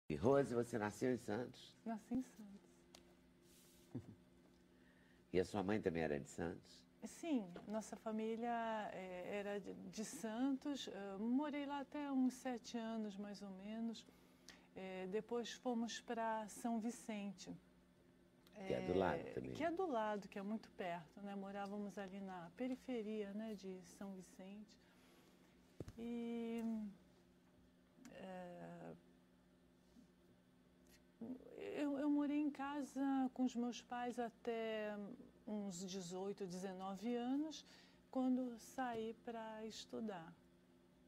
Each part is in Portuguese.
E Rose, você nasceu em Santos? Nasci em Santos. E a sua mãe também era de Santos? Sim, nossa família era de Santos. Morei lá até uns 7 anos, mais ou menos. Depois fomos para São Vicente. Que é do lado também. Que é do lado, que é muito perto, né? Morávamos ali na periferia, né, de São Vicente. E eu morei em casa com os meus pais até uns 18, 19 anos, quando saí para estudar.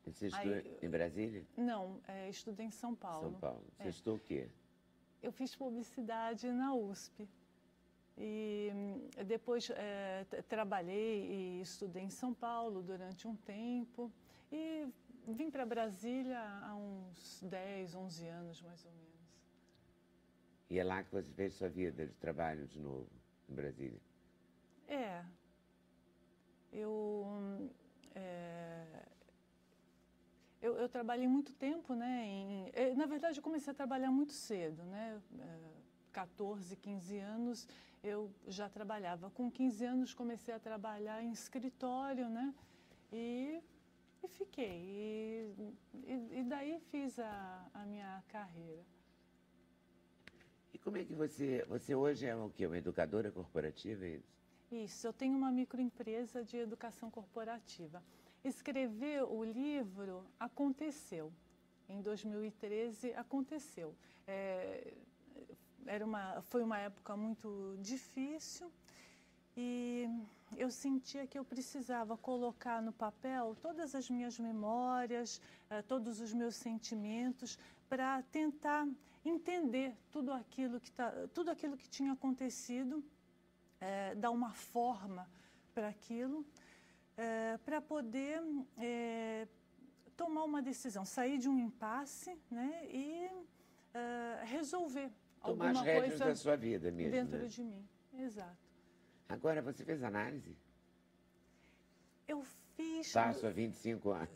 E você estudou em Brasília? Não, estudei em São Paulo. São Paulo. Você estudou o quê? Eu fiz publicidade na USP. E depois trabalhei e estudei em São Paulo durante um tempo. E vim para Brasília há uns 10, 11 anos, mais ou menos. E é lá que você fez sua vida de trabalho de novo, em Brasília? Eu trabalhei muito tempo, né? Na verdade, eu comecei a trabalhar muito cedo, né? 14, 15 anos eu já trabalhava. Com 15 anos comecei a trabalhar em escritório, né? E fiquei. E daí fiz a minha carreira. E como é que você hoje é o quê? Uma educadora corporativa, é isso? Isso, eu tenho uma microempresa de educação corporativa. Escrever o livro aconteceu. Em 2013 aconteceu. Foi uma época muito difícil e eu sentia que eu precisava colocar no papel todas as minhas memórias, todos os meus sentimentos, para tentar entender tudo aquilo que tinha acontecido, dar uma forma para aquilo, para poder tomar uma decisão, sair de um impasse, né, e resolver tomar alguma as rédeas coisa da sua vida mesmo, dentro né? de mim. Exato. Agora, você fez análise? Eu fiz... Passo há 25 anos.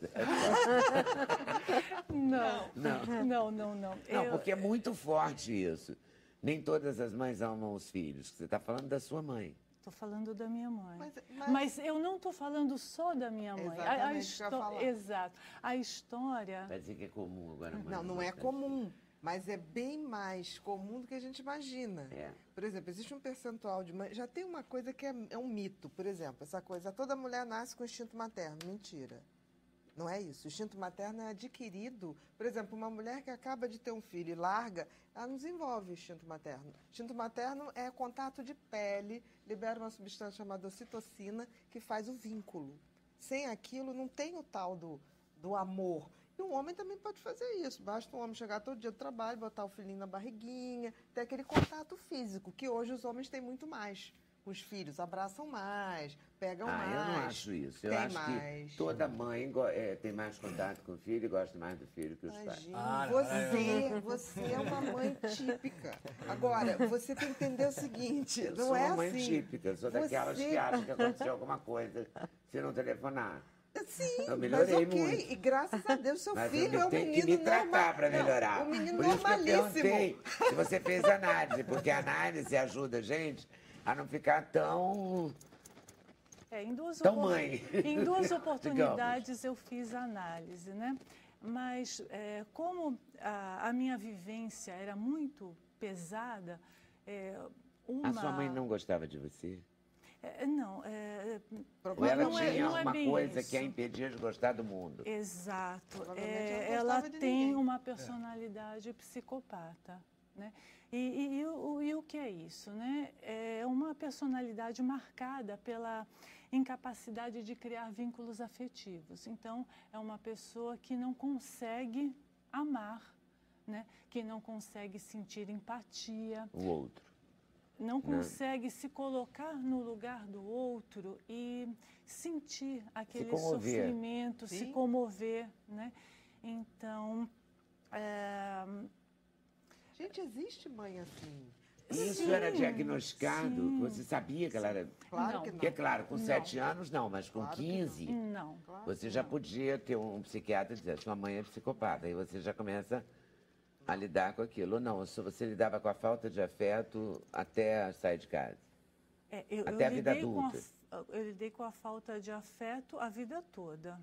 Não. Não. Não, Porque é muito forte isso. Nem todas as mães amam os filhos. Você está falando da sua mãe. Estou falando da minha mãe. Mas eu não estou falando só da minha mãe. Exato. A história... Vai dizer que é comum agora. Não é comum. Mas é bem mais comum do que a gente imagina. Por exemplo, existe um percentual de mães... Já tem uma coisa que é um mito, por exemplo, essa coisa, toda mulher nasce com instinto materno. Mentira. Não é isso. O instinto materno é adquirido. Por exemplo, uma mulher que acaba de ter um filho e larga, ela não desenvolve o instinto materno. O instinto materno é contato de pele, libera uma substância chamada ocitocina, que faz o vínculo. Sem aquilo, não tem o tal do amor. E um homem também pode fazer isso. Basta um homem chegar todo dia do trabalho, botar o filhinho na barriguinha, ter aquele contato físico, que hoje os homens têm muito mais. Os filhos abraçam mais, pegam mais. Eu não acho isso. Eu acho que toda mãe tem mais contato com o filho e gosta mais do filho que os pais. Você é uma mãe típica. Agora, você tem que entender o seguinte, eu não sou é uma mãe assim. típica, sou daquelas que acham que aconteceu alguma coisa se não telefonar. Sim, eu melhorei mas muito. E graças a Deus, seu filho é um menino normal. Tem que me tratar para melhorar. Um menino Por isso normalíssimo. que eu perguntei se você fez análise, porque a análise ajuda a gente a não ficar tão mãe. Em duas oportunidades eu fiz análise, né? Mas como a minha vivência era muito pesada, A sua mãe não gostava de você? Não. Ou ela tinha uma coisa que a impedia de gostar do mundo? Exato. Ela tem uma personalidade psicopata. Né? E o que é isso? Né? É uma personalidade marcada pela incapacidade de criar vínculos afetivos. Então, é uma pessoa que não consegue amar, né? Que não consegue sentir empatia. O outro. Não consegue se colocar no lugar do outro e sentir aquele sofrimento, se comover. Né? Então... Gente, existe mãe assim. Isso era diagnosticado? Sim. Você sabia que ela era... Claro que não. Porque, claro, com 7 anos não, mas com 15, não. Você já podia ter um psiquiatra dizer, sua mãe é psicopata. Aí você já começa A lidar com aquilo. Ou não, se você lidava com a falta de afeto até sair de casa? Até a vida adulta. Eu lidei com a falta de afeto a vida toda.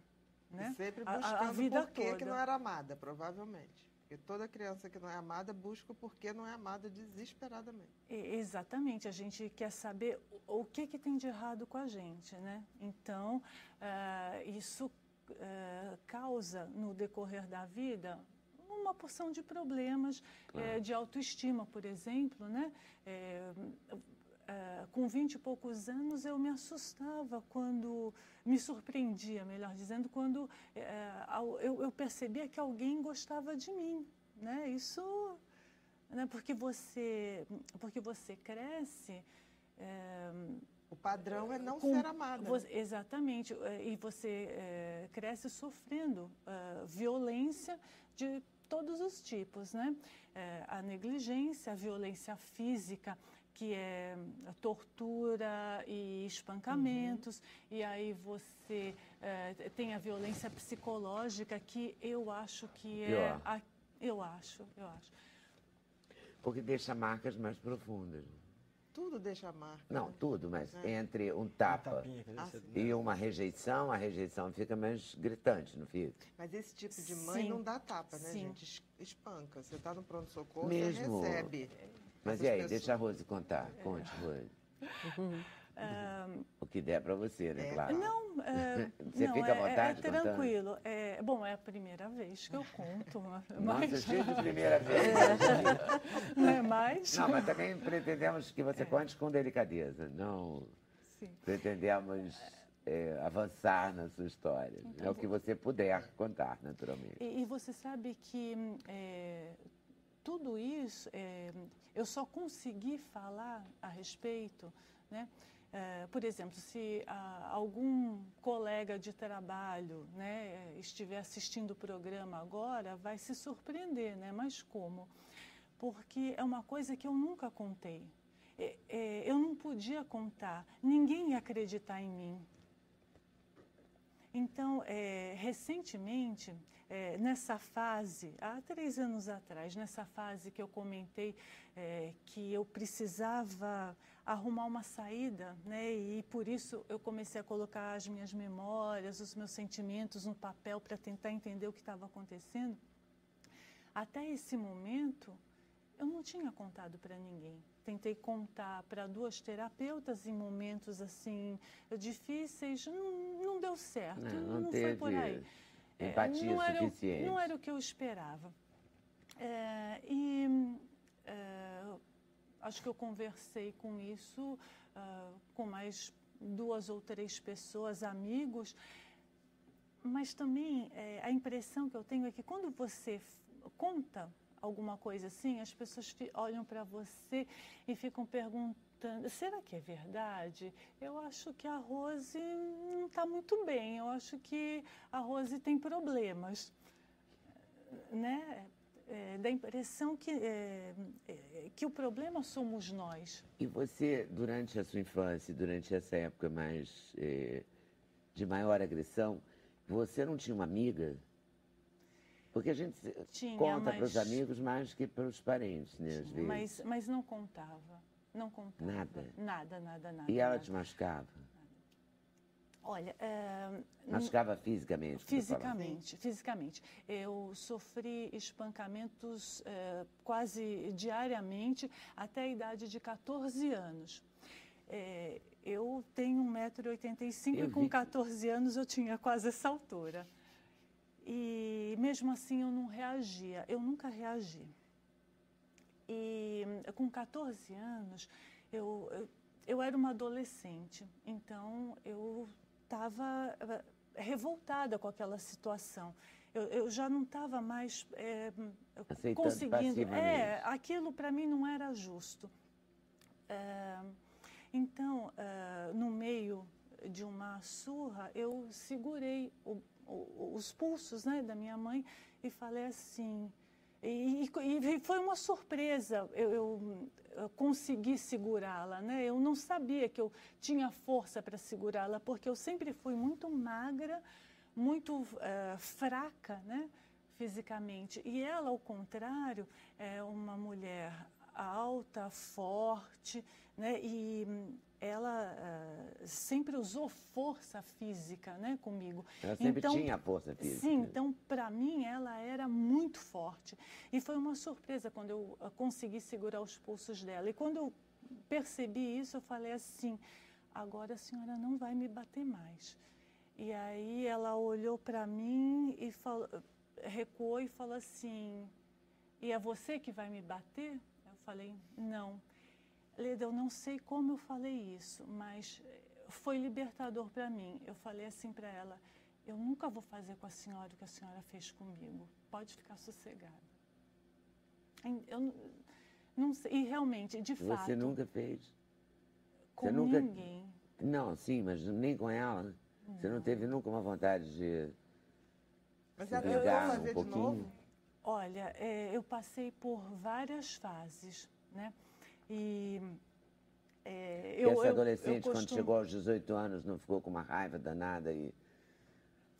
Né? E sempre buscando a vida por que toda. que não era amada, provavelmente. Porque toda criança que não é amada busca o porquê não é amada desesperadamente. Exatamente, a gente quer saber o que tem de errado com a gente, né? Então, isso causa, no decorrer da vida, uma porção de problemas, de autoestima, por exemplo, né? Com 20 e poucos anos, eu me assustava quando, me surpreendia, melhor dizendo, quando eu percebia que alguém gostava de mim, né? Isso, né? Porque você cresce... O padrão é não ser amada. Exatamente, e você cresce sofrendo violência de todos os tipos, né? A negligência, a violência física, que é a tortura e espancamentos, e aí você tem a violência psicológica, que eu acho que é... Eu acho. Porque deixa marcas mais profundas. Tudo deixa marca. Não, né? tudo, mas entre um tapa e uma rejeição, a rejeição fica mais gritante, não fica? Mas esse tipo de mãe não dá tapa, né, gente? Espanca. Você está no pronto-socorro, você recebe. Mas e aí, deixa a Rose contar. Conte, Rose. O que der para você, né, claro. Não, você fica à vontade contando? Tranquilo. Bom, é a primeira vez que eu conto. Nossa, cheio de primeira vez. Não é mais? Não, mas também pretendemos que você conte com delicadeza. Não pretendemos avançar na sua história. Então, é o que você puder contar, naturalmente. E você sabe que tudo isso, eu só consegui falar a respeito, né? Por exemplo, se algum colega de trabalho, né, estiver assistindo o programa agora, vai se surpreender, né? Mas como? Porque é uma coisa que eu nunca contei. Eu não podia contar, ninguém ia acreditar em mim. Então, recentemente, nessa fase, há 3 anos atrás, nessa fase que eu comentei que eu precisava arrumar uma saída, né? E por isso eu comecei a colocar as minhas memórias, os meus sentimentos no papel para tentar entender o que estava acontecendo. Até esse momento, eu não tinha contado para ninguém. Tentei contar para 2 terapeutas em momentos assim difíceis, não deu certo, não foi por aí. Empatia suficiente. Não era o que eu esperava. Acho que eu conversei com isso com mais 2 ou 3 pessoas, amigos, mas também a impressão que eu tenho é que quando você conta alguma coisa assim, as pessoas olham para você e ficam perguntando, será que é verdade? Eu acho que a Rose não está muito bem, eu acho que a Rose tem problemas, né? Dá a impressão que o problema somos nós. E você, durante a sua infância, durante essa época mais de maior agressão, você não tinha uma amiga? Porque a gente conta para os amigos mais que para os parentes, né, às vezes. Mas não contava, não contava. Nada? Nada. E ela te machucava? Olha... machucava fisicamente? Fisicamente. Eu sofri espancamentos quase diariamente até a idade de 14 anos. Eu tenho 1,85 m e com 14 anos eu tinha quase essa altura. E mesmo assim eu não reagia, eu nunca reagi. E com 14 anos eu era uma adolescente, então eu estava revoltada com aquela situação. Eu já não estava mais conseguindo. Aquilo para mim não era justo. Então, no meio de uma surra, eu segurei os pulsos, né, da minha mãe e falei assim, e foi uma surpresa eu consegui segurá-la, né? Eu não sabia que eu tinha força para segurá-la, porque eu sempre fui muito magra, muito fraca, né, fisicamente. E ela, ao contrário, é uma mulher alta, forte, né? E ela sempre usou força física, né, comigo. Ela sempre tinha força física. Sim, então, para mim, ela era muito forte. E foi uma surpresa quando eu consegui segurar os pulsos dela. E quando eu percebi isso, eu falei assim, agora a senhora não vai me bater mais. E aí ela olhou para mim e recuou e falou assim, e é você que vai me bater? Eu falei, não. Leda, eu não sei como eu falei isso, mas foi libertador para mim. Eu falei assim para ela, eu nunca vou fazer com a senhora o que a senhora fez comigo. Pode ficar sossegada. Eu não sei, e realmente, de fato... Você nunca fez? Com ninguém. Não, sim, mas nem com ela? Não. Você não teve nunca uma vontade de se vingar um pouquinho? De novo? Olha, eu passei por várias fases, né? E essa adolescente, quando chegou aos 18 anos, não ficou com uma raiva danada e,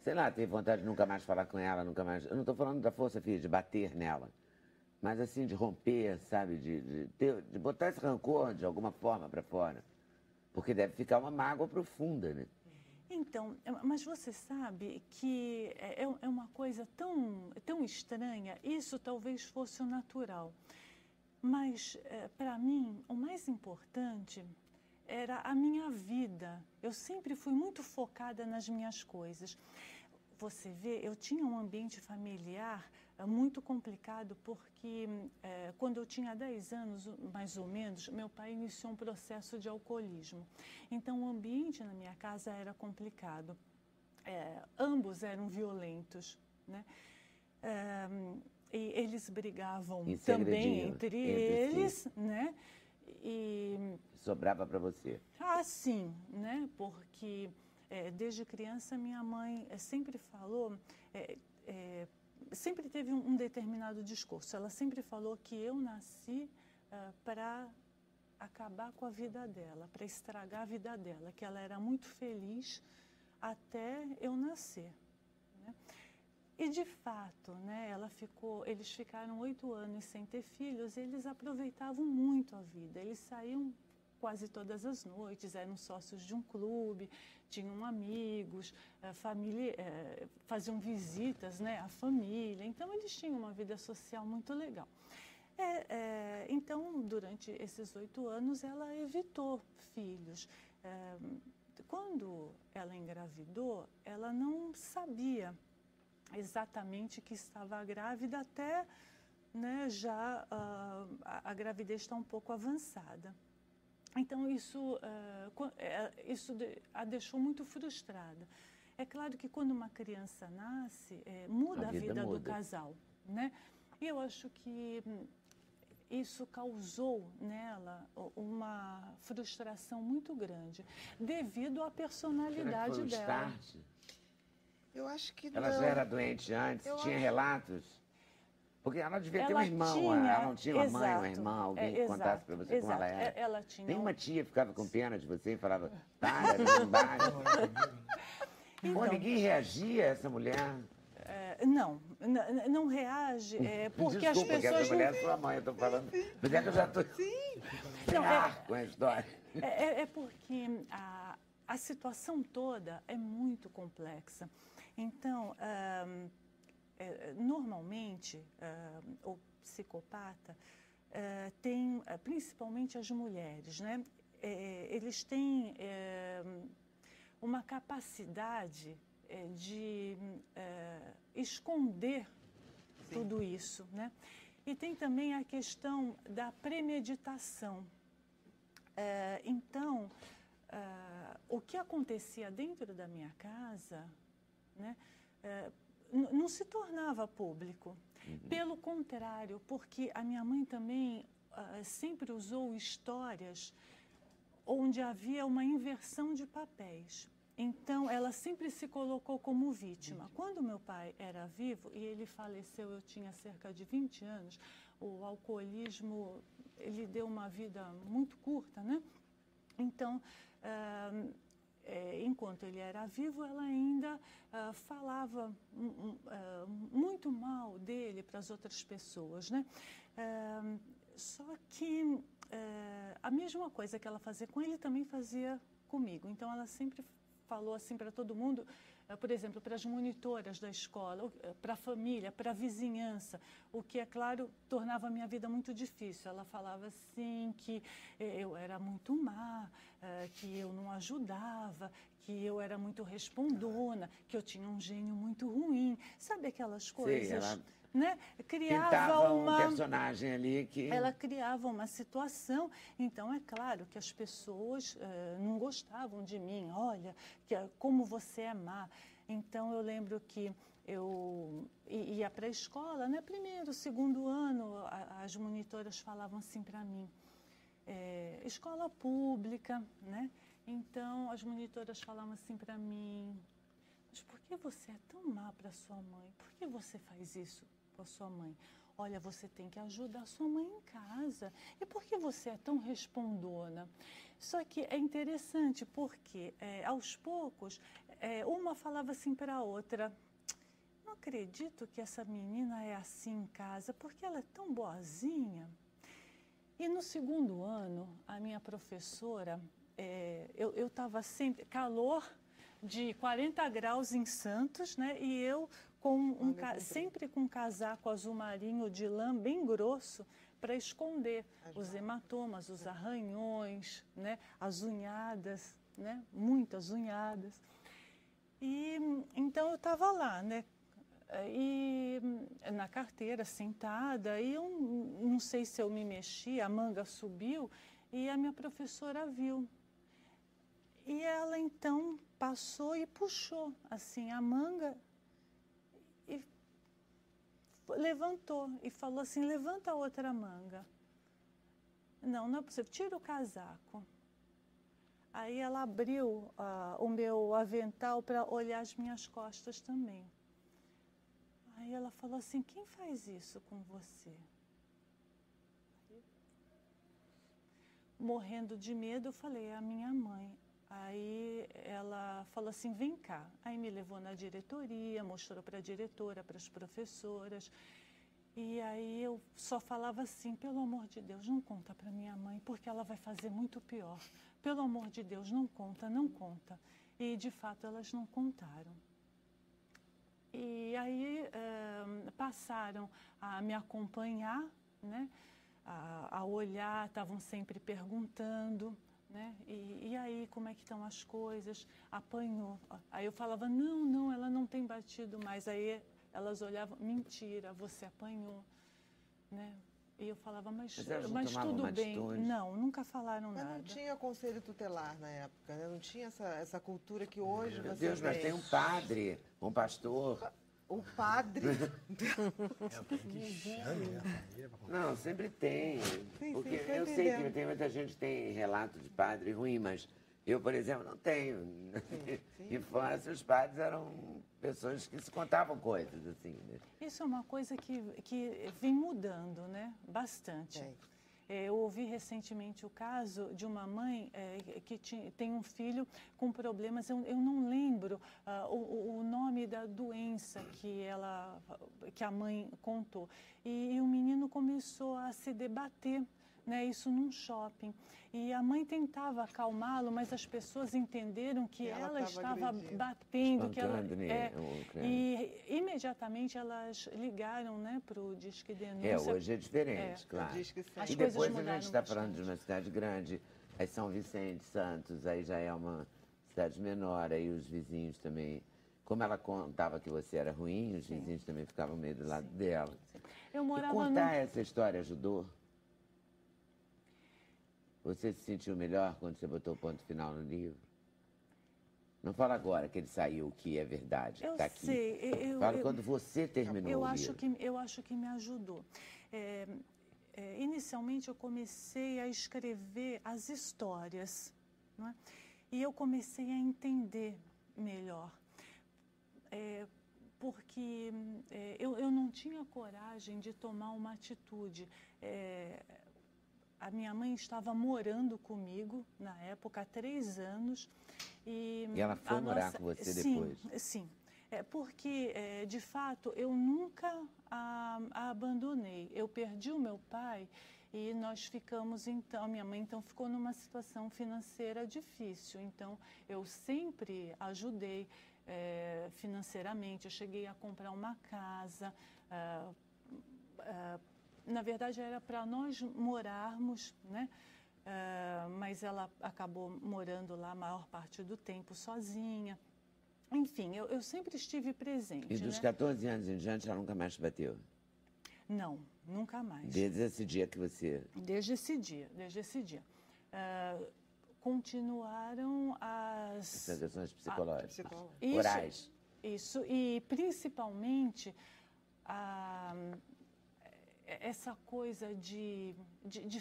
sei lá, teve vontade de nunca mais falar com ela, nunca mais... Eu não estou falando da força física, de bater nela, mas assim, de romper, sabe, de botar esse rancor de alguma forma para fora, porque deve ficar uma mágoa profunda, né? Então, mas você sabe que é uma coisa tão estranha, isso talvez fosse o natural. Mas, para mim, o mais importante era a minha vida. Eu sempre fui muito focada nas minhas coisas. Você vê, eu tinha um ambiente familiar muito complicado porque, quando eu tinha 10 anos, mais ou menos, meu pai iniciou um processo de alcoolismo. Então, o ambiente na minha casa era complicado. Ambos eram violentos, né? E eles brigavam também entre eles, si, né? E sobrava para você? Ah, sim, né? Porque desde criança minha mãe sempre falou, sempre teve um determinado discurso. Ela sempre falou que eu nasci para acabar com a vida dela, para estragar a vida dela, que ela era muito feliz até eu nascer, né? E, de fato, né, eles ficaram 8 anos sem ter filhos, e eles aproveitavam muito a vida. Eles saíam quase todas as noites, eram sócios de um clube, tinham amigos, faziam visitas, né, à família. Então, eles tinham uma vida social muito legal. Então, durante esses 8 anos, ela evitou filhos. Quando ela engravidou, ela não sabia exatamente que estava grávida, até, né, já a gravidez está um pouco avançada. Então, isso a deixou muito frustrada. É claro que quando uma criança nasce, muda a vida do casal, né? E eu acho que isso causou nela uma frustração muito grande, devido à personalidade dela. Start? Eu acho que ela já era doente antes? Tinha relatos? Porque ela devia ter um irmão, tinha, ela não tinha uma mãe, uma irmã, alguém que contasse para você como ela era. Ela tinha. Nem uma tia ficava com pena de você e falava, para, não bate. Então, ninguém reagia a essa mulher? Não reage, porque desculpa, as pessoas... Desculpa, essa mulher é sua mãe, eu estou falando. Mas é que eu já estou sem ar com a história. Porque a situação toda é muito complexa. Então, normalmente, o psicopata tem, principalmente as mulheres, né? Eles têm uma capacidade de esconder tudo isso, né? E tem também a questão da premeditação. Então, o que acontecia dentro da minha casa, né, não se tornava público. Pelo contrário, porque a minha mãe também sempre usou histórias onde havia uma inversão de papéis. Então, ela sempre se colocou como vítima. Quando meu pai era vivo, e ele faleceu, eu tinha cerca de 20 anos, o alcoolismo, ele deu uma vida muito curta, né? Então, enquanto ele era vivo, ela ainda falava muito mal dele para as outras pessoas, né? Só que a mesma coisa que ela fazia com ele também fazia comigo. Então, ela sempre falou assim para todo mundo, por exemplo, para as monitoras da escola, para a família, para a vizinhança, o que, é claro, tornava a minha vida muito difícil. Ela falava assim que eu era muito má, que eu não ajudava, que eu era muito respondona, que eu tinha um gênio muito ruim. Sabe aquelas coisas? Sim, ela né? Criava um personagem ali que... Ela criava uma situação, então é claro que as pessoas não gostavam de mim. Olha, como você é má. Então eu lembro que eu ia para a escola, né? Primeiro, segundo ano, as monitoras falavam assim para mim, escola pública, né? Então as monitoras falavam assim para mim, mas por que você é tão má para sua mãe? Por que você faz isso com a sua mãe? Olha, você tem que ajudar a sua mãe em casa. E por que você é tão respondona? Só que é interessante porque, aos poucos, uma falava assim para a outra, não acredito que essa menina é assim em casa, porque ela é tão boazinha. E no segundo ano, a minha professora, eu estava sempre, calor de 40 graus em Santos, né? E eu sempre com um casaco azul marinho de lã bem grosso para esconder os hematomas, os arranhões, né? As unhadas, né? Muitas unhadas. E então eu estava lá, né? E na carteira, sentada, e eu não sei se eu me mexi, a manga subiu e a minha professora viu. E ela então passou e puxou assim a manga e levantou e falou assim, levanta a outra manga. Não, não é possível, tira o casaco. Aí ela abriu o meu avental para olhar as minhas costas também. Aí ela falou assim, quem faz isso com você? Morrendo de medo, eu falei, é a minha mãe. Aí ela falou assim, vem cá. Aí me levou na diretoria, mostrou para a diretora, para as professoras. E aí eu só falava assim, pelo amor de Deus, não conta para minha mãe, porque ela vai fazer muito pior. Pelo amor de Deus, não conta, não conta. E de fato elas não contaram. E aí passaram a me acompanhar, né? A olhar, estavam sempre perguntando, né? E aí, como é que estão as coisas? Apanhou. Aí eu falava, não, ela não tem batido mais. Aí elas olhavam, mentira, você apanhou, né? E eu falava, mas tudo bem. Não, nunca falaram nada. Mas não tinha conselho tutelar na época, né? Não tinha essa cultura que hoje Meu você Deus, tem. mas tem um padre, um pastor. Um padre? Não, sempre tem. Sim, porque sim, eu sei que tem muita gente que tem relato de padre ruim, mas eu, por exemplo, não tenho. Em infância, os padres eram pessoas que se contavam coisas, assim. Né? Isso é uma coisa que vem mudando, né? Bastante. Eu ouvi recentemente o caso de uma mãe que tem um filho com problemas, eu não lembro o nome da doença que a mãe contou. E o menino começou a se debater, né, isso num shopping. E a mãe tentava acalmá-lo, mas as pessoas entenderam que ela estava batendo. E imediatamente elas ligaram, né, para o Disque Denúncia. Hoje é diferente, claro. E depois a gente está falando de uma cidade grande, aí São Vicente, Santos, aí já é uma cidade menor, aí os vizinhos também... Como ela contava que você era ruim, os vizinhos também ficavam meio do lado dela. Eu morava e contar essa história ajudou? Você se sentiu melhor quando você botou o ponto final no livro? Não fala agora que ele saiu, que é verdade, que está aqui. Fala quando você terminou o livro. Eu acho que me ajudou. Inicialmente, eu comecei a escrever as histórias, não é? E eu comecei a entender melhor. Porque eu não tinha coragem de tomar uma atitude. A minha mãe estava morando comigo, na época, há 3 anos, E ela foi morar com você depois? Sim. Porque, de fato, eu nunca a abandonei. Eu perdi o meu pai e nós ficamos, então, minha mãe então ficou numa situação financeira difícil. Então, eu sempre ajudei financeiramente. Eu cheguei a comprar uma casa. Na verdade, era para nós morarmos, né? Mas ela acabou morando lá a maior parte do tempo sozinha. Enfim, eu sempre estive presente. E dos 14 anos em diante, ela nunca mais te bateu? Não, nunca mais. Desde esse dia que você... Desde esse dia. Continuaram as agressões psicológicas, orais. Isso, e principalmente essa coisa de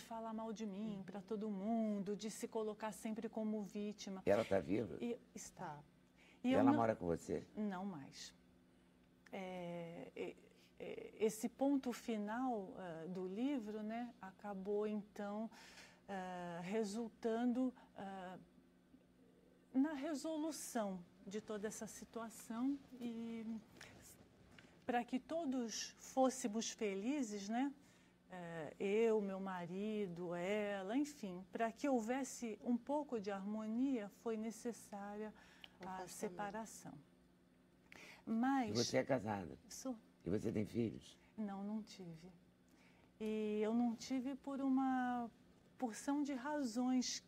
falar mal de mim para todo mundo, de se colocar sempre como vítima. E ela está viva? Está. E ela mora com você? Não mais. Esse ponto final do livro, né, acabou, então, resultando na resolução de toda essa situação e para que todos fôssemos felizes, né? Eu, meu marido, ela, enfim, para que houvesse um pouco de harmonia, foi necessária a separação. Mas... E você é casada? Sou. E você tem filhos? Não tive. E eu não tive por uma porção de razões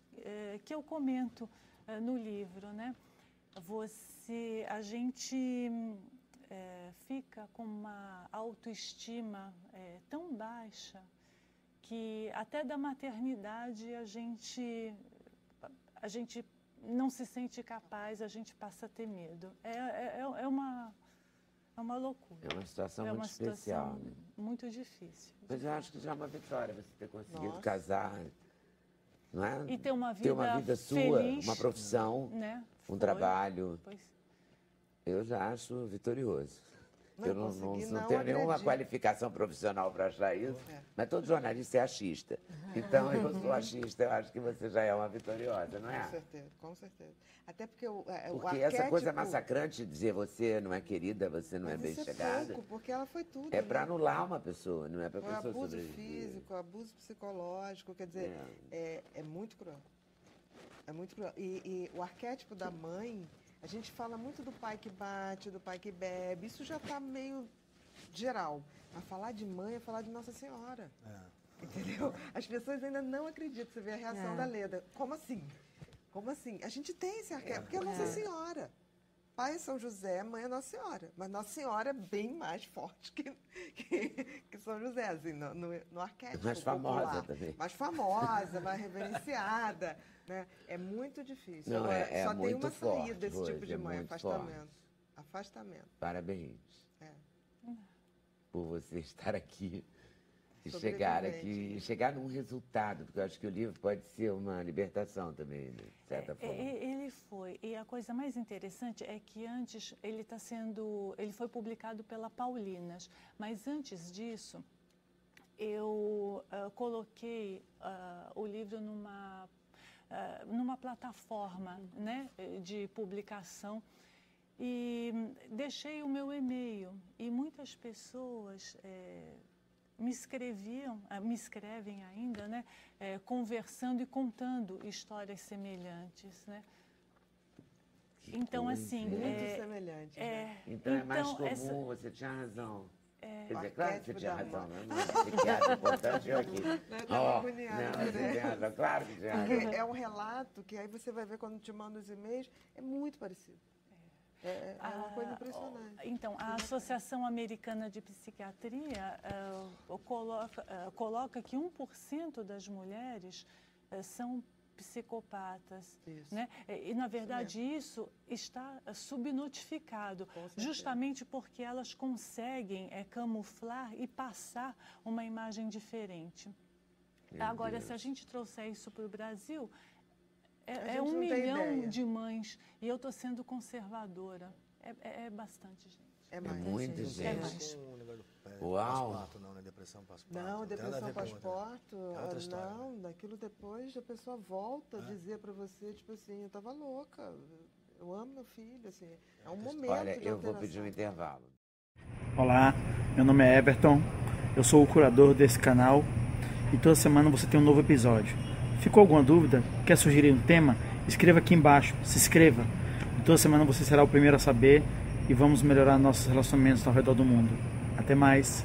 que eu comento no livro, né? A gente fica com uma autoestima tão baixa que até da maternidade a gente não se sente capaz, a gente passa a ter medo. É uma loucura. É uma situação muito especial, né? Muito difícil. Mas eu acho que já é uma vitória você ter conseguido casar, não é? E ter uma vida sua, feliz, uma profissão, né? Um trabalho. Pois. Eu já acho vitorioso. Eu não tenho acredito. nenhuma qualificação profissional para achar isso, mas todo jornalista é achista. Então, eu sou achista, eu acho que você já é uma vitoriosa, não é? Com certeza. Até porque o essa coisa massacrante de dizer você não é querida, você não é bem chegada. Porque ela foi tudo. É para anular uma pessoa, não é para a pessoa sobreviver. Abuso físico, abuso psicológico, quer dizer, é muito cruel. É muito cruel. E o arquétipo da mãe... A gente fala muito do pai que bate, do pai que bebe, isso já está meio geral. Mas falar de mãe é falar de Nossa Senhora. Entendeu? As pessoas ainda não acreditam. Você vê a reação da Leda. Como assim? Como assim? A gente tem esse arquétipo, porque é Nossa Senhora. Pai é São José, mãe é Nossa Senhora. Mas Nossa Senhora é bem mais forte que São José, assim, no arquétipo mais famosa popular. também. Mais famosa, mais reverenciada. Né? É muito difícil. Não, só muito tem uma forte, saída desse tipo de mãe, afastamento. Forte. Afastamento. Parabéns. Por você estar aqui e chegar num resultado, porque eu acho que o livro pode ser uma libertação também, de certa forma. Ele foi. E a coisa mais interessante é que antes ele foi publicado pela Paulinas, mas antes disso eu coloquei o livro numa plataforma, né, de publicação e deixei o meu e-mail e muitas pessoas me escrevem ainda, né, conversando e contando histórias semelhantes, né? Então, assim... Muito semelhante. Então, é mais comum, você tinha razão. Quer dizer, claro que você tinha razão, né? Psiquiatra importante eu aqui. Claro que tinha razão. É um relato que aí você vai ver quando te manda os e-mails, é muito parecido. É uma coisa impressionante. Então, a Associação Americana de Psiquiatria coloca que 1% das mulheres são psicopatas. Né? E, na verdade, isso está subnotificado, justamente porque elas conseguem camuflar e passar uma imagem diferente. Agora, se a gente trouxer isso para o Brasil, é 1 milhão de mães e eu estou sendo É bastante gente. É mais. Muita gente. É mais. Uau! depressão pós-parto? Não, depressão pós-parto, não, daquilo depois a pessoa volta a dizer para você, tipo assim, eu tava louca, eu amo meu filho, assim, é um momento de alteração. Olha, eu vou pedir um intervalo. Olá, meu nome é Everton, eu sou o curador desse canal e toda semana você tem um novo episódio. Ficou alguma dúvida? Quer sugerir um tema? Escreva aqui embaixo, se inscreva. E toda semana você será o primeiro a saber e vamos melhorar nossos relacionamentos ao redor do mundo. Até mais!